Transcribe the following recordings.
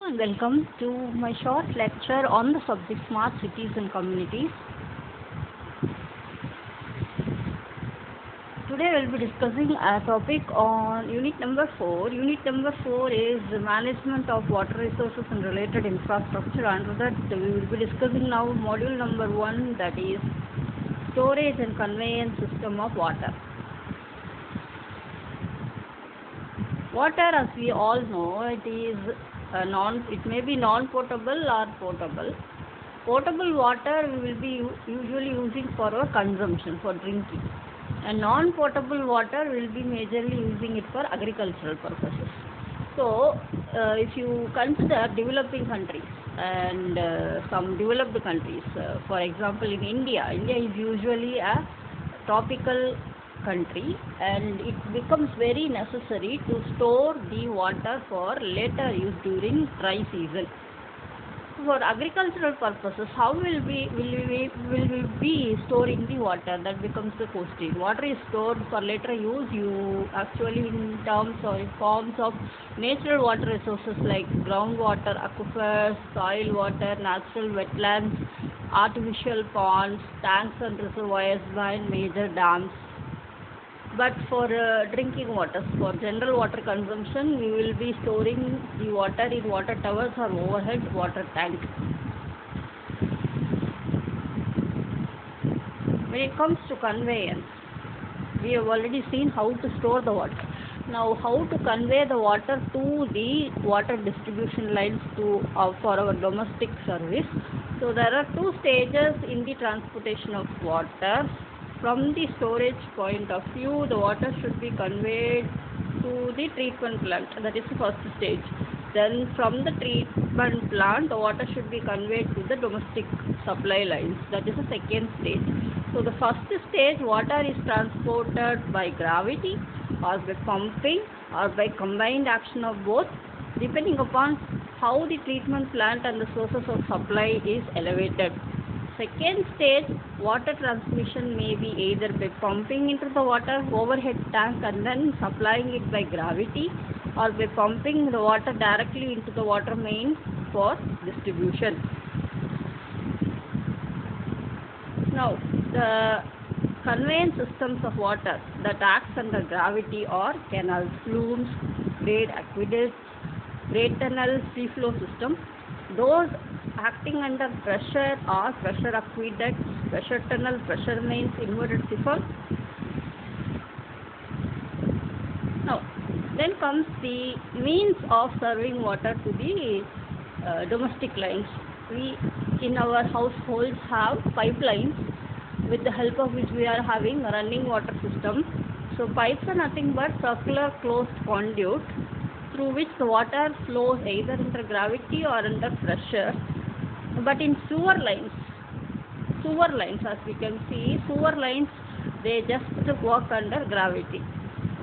and welcome to my short lecture on the subject Smart Cities and Communities. Today we will be discussing a topic on unit number 4. Unit number 4 is the management of water resources and related infrastructure. Under that we will be discussing now module number 1, that is storage and conveyance system of water. Water, as we all know, it may be non-potable or potable. Potable water we will be usually using for our consumption, for drinking, and non-potable water we will be majorly using it for agricultural purposes. So, if you consider developing countries and some developed countries, for example, in India is usually a tropical country, and it becomes very necessary to store the water for later use during dry season. For agricultural purposes, how will we be storing the water? That becomes the question. Water is stored for later use. You actually, in terms or in forms of natural water resources like groundwater, aquifers, soil water, natural wetlands, artificial ponds, tanks and reservoirs, and major dams. But for drinking water, for general water consumption, we will be storing the water in water towers or overhead water tanks. When it comes to conveyance, we have already seen how to store the water. Now, how to convey the water to the water distribution lines for our domestic service. So, there are two stages in the transportation of water. From the storage point of view, the water should be conveyed to the treatment plant. That is the first stage. Then from the treatment plant, the water should be conveyed to the domestic supply lines. That is the second stage. So the first stage, water is transported by gravity or by pumping or by combined action of both, depending upon how the treatment plant and the sources of supply is elevated. Second stage, water transmission may be either by pumping into the water overhead tank and then supplying it by gravity, or by pumping the water directly into the water main for distribution. Now, the conveyance systems of water that acts under gravity are canals, flumes, grade aqueducts, grade tunnel, free flow system. Those acting under pressure are pressure aqueducts, pressure tunnel, pressure mains, inverted siphon. Now, then comes the means of serving water to the domestic lines. We in our households have pipelines, with the help of which we are having a running water system. So pipes are nothing but circular closed conduit through which the water flows either under gravity or under pressure. But in sewer lines, as we can see, sewer lines, they just work under gravity.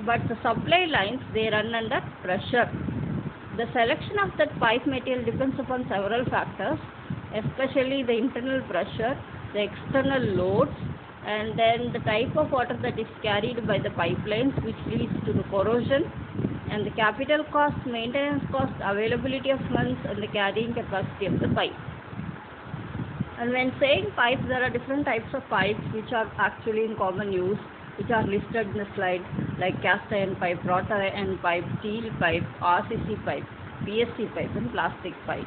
But the supply lines, they run under pressure. The selection of that pipe material depends upon several factors, especially the internal pressure, the external loads, and then the type of water that is carried by the pipelines, which leads to the corrosion, and the capital cost, maintenance cost, availability of funds, and the carrying capacity of the pipe. And when saying pipes, there are different types of pipes which are actually in common use, which are listed in the slide, like cast iron pipe, wrought iron pipe, steel pipe, RCC pipe, PSC pipe, and plastic pipe.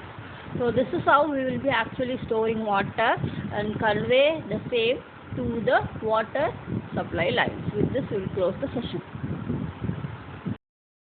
So this is how we will be actually storing water and convey the same to the water supply lines. With this, we will close the session.